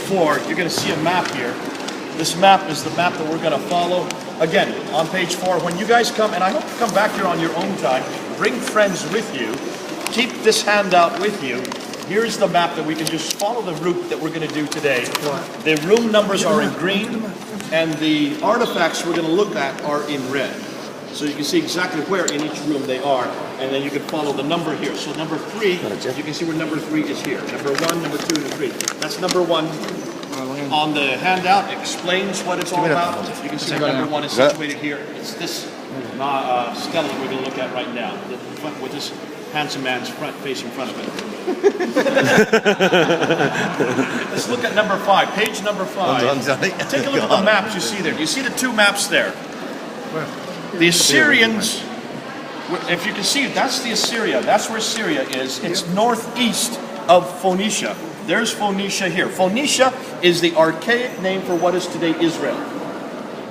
4, you're going to see a map here. This map is the map that we're going to follow. Again, on page 4, when you guys come, and I hope you come back here on your own time, bring friends with you, keep this handout with you. Here's the map that we can just follow the route that we're going to do today. The room numbers are in green, and the artifacts we're going to look at are in red. So you can see exactly where in each room they are, and then you can follow the number here. So number 3, you can see where number 3 is here. Number 1, number 2, and 3. That's number 1 on the handout. Explains what it's all about. You can see number 1 is situated here. It's this stela we're going to look at right now, with this handsome man's face in front of it. Let's look at number 5, page number 5. Take a look at the maps you see there. Do you see the 2 maps there? The Assyrians, if you can see, that's the Assyria. That's where Syria is. It's northeast of Phoenicia. There's Phoenicia here. Phoenicia is the archaic name for what is today Israel.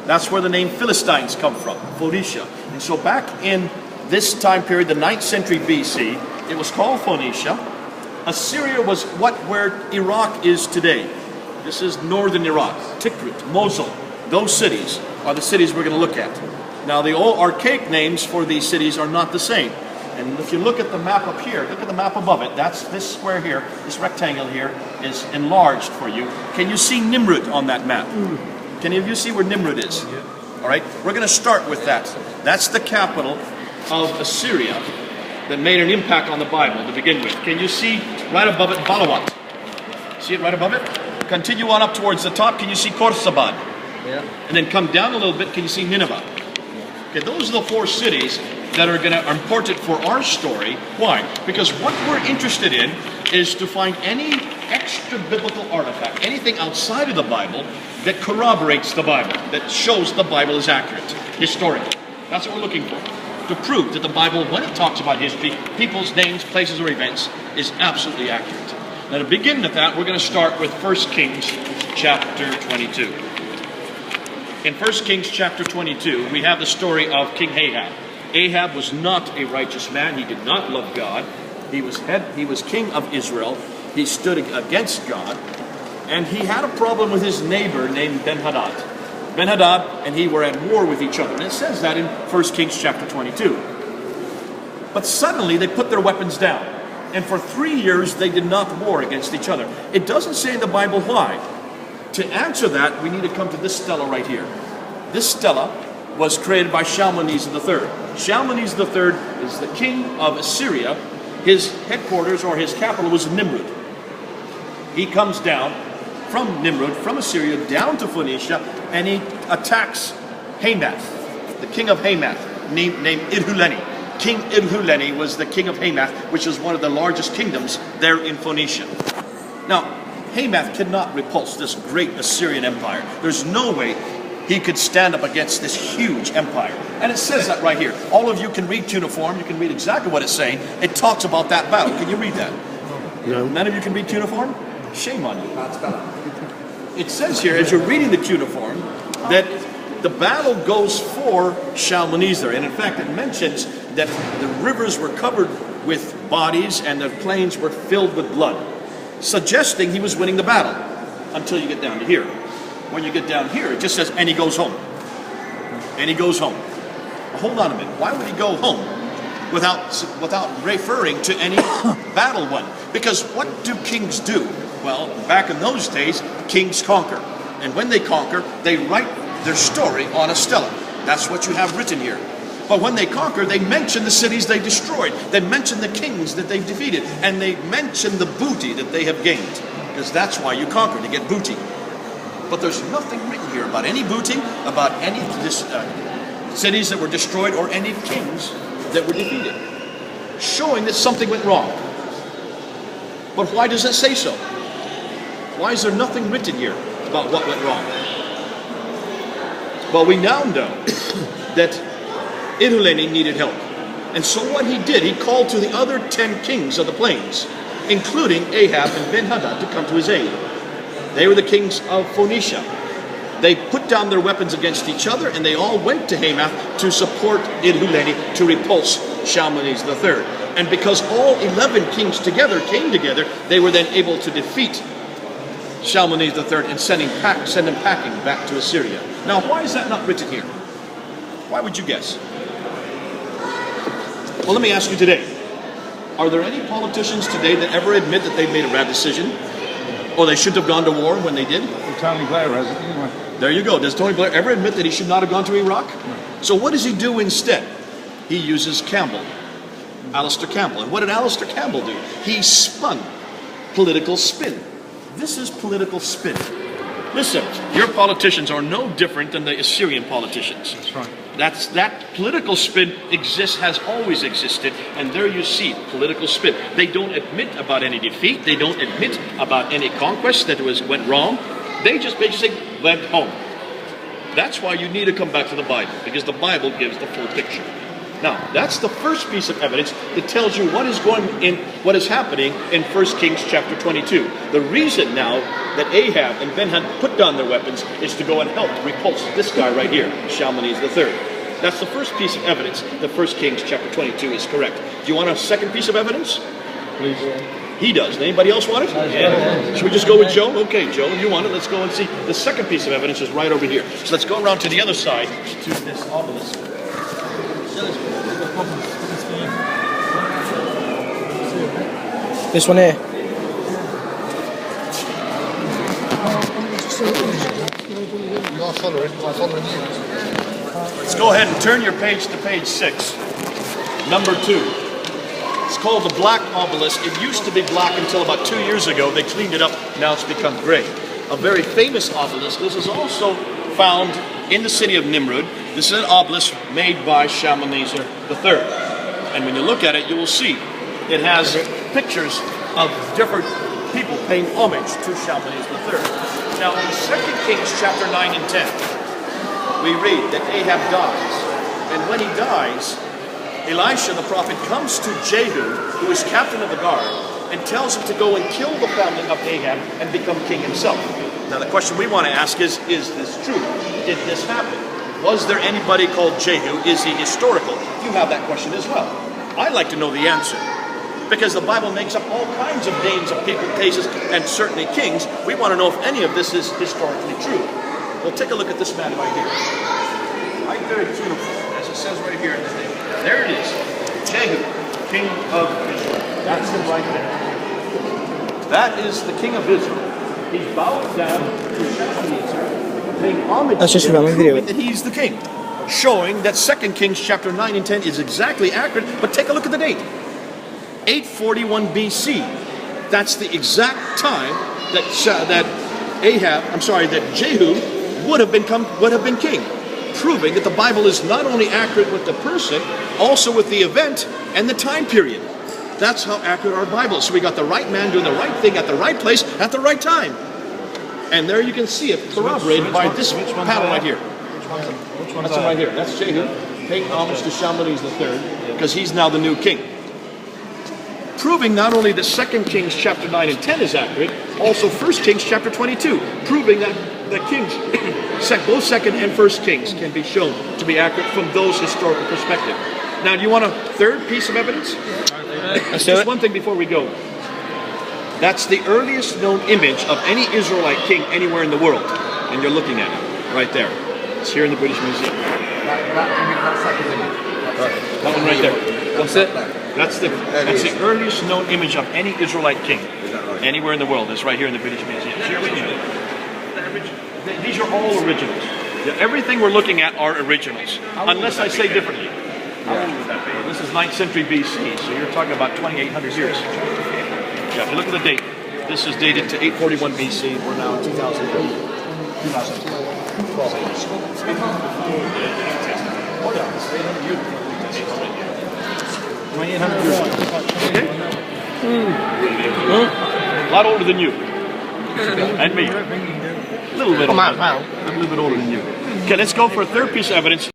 That's where the name Philistines come from, Phoenicia. And so back in this time period, the 9th century BC, it was called Phoenicia. Assyria was where Iraq is today. This is northern Iraq, Tikrit, Mosul. Those cities are the cities we're going to look at. Now, the old archaic names for these cities are not the same. And if you look at the map up here, look at the map above it. That's this square here, this rectangle here is enlarged for you. Can you see Nimrud on that map? Can any of you see where Nimrud is? All right, we're going to start with that. That's the capital of Assyria that made an impact on the Bible to begin with. Can you see right above it Balawat? See it right above it? Continue on up towards the top. Can you see Khorsabad? Yeah. And then come down a little bit. Can you see Nineveh? Okay, those are the 4 cities that are important for our story. Why? Because what we're interested in is to find any extra biblical artifact, anything outside of the Bible that corroborates the Bible, that shows the Bible is accurate, historically. That's what we're looking for. To prove that the Bible, when it talks about history, people's names, places, or events, is absolutely accurate. Now to begin with that, we're going to start with 1 Kings chapter 22. In 1 Kings chapter 22, we have the story of King Ahab. Ahab was not a righteous man. He did not love God. He was king of Israel. He stood against God. And he had a problem with his neighbor named Ben-Hadad. Ben-Hadad and he were at war with each other. And it says that in 1 Kings chapter 22. But suddenly they put their weapons down. And for 3 years they did not war against each other. It doesn't say in the Bible why. To answer that, we need to come to this stela right here. This stela was created by Shalmaneser III. Shalmaneser III is the king of Assyria. His headquarters or his capital was Nimrud. He comes down from Nimrud, from Assyria, down to Phoenicia, and he attacks Hamath, the king of Hamath, named Idhuleni. King Idhuleni was the king of Hamath, which is one of the largest kingdoms there in Phoenicia. Now, Hamath could not repulse this great Assyrian empire. There's no way he could stand up against this huge empire. And it says that right here. All of you can read cuneiform. You can read exactly what it's saying. It talks about that battle. Can you read that? No. None of you can read cuneiform? Shame on you. It says here, as you're reading the cuneiform, that the battle goes for Shalmaneser. And in fact, it mentions that the rivers were covered with bodies and the plains were filled with blood, suggesting he was winning the battle until you get down to here. When you get down here, it just says, and he goes home. And he goes home. Well, hold on a minute. Why would he go home without referring to any battle won? Because what do kings do? Well, back in those days, kings conquer. And when they conquer, they write their story on a stela. That's what you have written here. But when they conquer, they mention the cities they destroyed. They mention the kings that they defeated. And they mention the booty that they have gained. Because that's why you conquer, to get booty. But there's nothing written here about any booty, about any cities that were destroyed, or any kings that were defeated. Showing that something went wrong. But why does it say so? Why is there nothing written here about what went wrong? Well, we now know that Idhuleni needed help. And so what he did, he called to the other 10 kings of the plains, including Ahab and Ben-Hadad, to come to his aid. They were the kings of Phoenicia. They put down their weapons against each other, and they all went to Hamath to support Idhuleni to repulse Shalmaneser III. And because all 11 kings together came together, they were then able to defeat Shalmaneser III and send him packing back to Assyria. Now, why is that not written here? Why would you guess? Well, let me ask you today. Are there any politicians today that ever admit that they made a bad decision? Or they shouldn't have gone to war when they did? Well, Tony Blair has it anyway. There you go. Does Tony Blair ever admit that he should not have gone to Iraq? No. So what does he do instead? He uses Campbell. Alistair Campbell. And what did Alistair Campbell do? He spun political spin. This is political spin. Listen, your politicians are no different than the Assyrian politicians. That's right. That political spin has always existed, and there you see political spin. They don't admit about any defeat. They don't admit about any conquest that went wrong. They just basically went home. That's why you need to come back to the Bible, because the Bible gives the full picture. Now, that's the first piece of evidence that tells you what is happening in 1 Kings chapter 22. The reason now that Ahab and Ben-Hadad put down their weapons is to go and help repulse this guy right here, Shalmaneser III. That's the first piece of evidence that 1 Kings chapter 22 is correct. Do you want a second piece of evidence? Please. He does. Anybody else want it? Yeah. Should we just go with Joe? Okay, Joe, you want it. Let's go and see. The second piece of evidence is right over here. So let's go around to the other side to this obelisk. This one here. Let's go ahead and turn your page to page 6. Number 2. It's called the Black Obelisk. It used to be black until about 2 years ago. They cleaned it up. Now it's become gray. A very famous obelisk. This is also found in the city of Nimrud. This is an obelisk made by Shalmaneser III. And when you look at it, you will see it has pictures of different people paying homage to Shalmaneser III. Now, in 2 Kings chapter 9 and 10, we read that Ahab dies. And when he dies, Elisha the prophet comes to Jehu, who is captain of the guard, and tells him to go and kill the family of Ahab and become king himself. Now, the question we want to ask is this true? Did this happen? Was there anybody called Jehu? Is he historical? You have that question as well. I'd like to know the answer. Because the Bible makes up all kinds of names of people, cases, and certainly kings. We want to know if any of this is historically true. Well, take a look at this man right here. Right there in uniform, as it says right here in the thing. There it is. Jehu, king of Israel. That's him right there. That is the king of Israel. He's bowing down to Shalmaneser, paying homage to him, proving that he's the king. Showing that 2 Kings chapter 9 and 10 is exactly accurate, but take a look at the date. 841 BC. That's the exact time that Jehu would have been king, proving that the Bible is not only accurate with the person, also with the event and the time period. That's how accurate our Bible is. So we got the right man doing the right thing at the right place at the right time. And there you can see it corroborated by this panel right here. Which one's That's right here. That's Jehu paying homage to Shalmaneser III because he's now the new king. Proving not only that 2 Kings chapter 9 and 10 is accurate, also 1 Kings chapter 22, proving that the kings, both 2nd and 1 Kings can be shown to be accurate from those historical perspectives. Now, do you want a third piece of evidence? Just one thing before we go. That's the earliest known image of any Israelite king anywhere in the world. And you're looking at it right there. It's here in the British Museum. That one right there. What's it? That's the earliest known image of any Israelite king anywhere in the world. It's right here in the British Museum. It's the original. These are all originals. Everything we're looking at are originals, unless I say differently. How old would that be? This is 9th century BC, so you're talking about 2,800 years. Yeah, if you look at the date, this is dated to 841 BC. We're now in 2012. Oh yeah, it's 800 years before the New Testament. 2,800 years ago. Okay? A lot older than you. And me. A little bit older. I'm a little bit older than you. Okay, let's go for a third piece of evidence.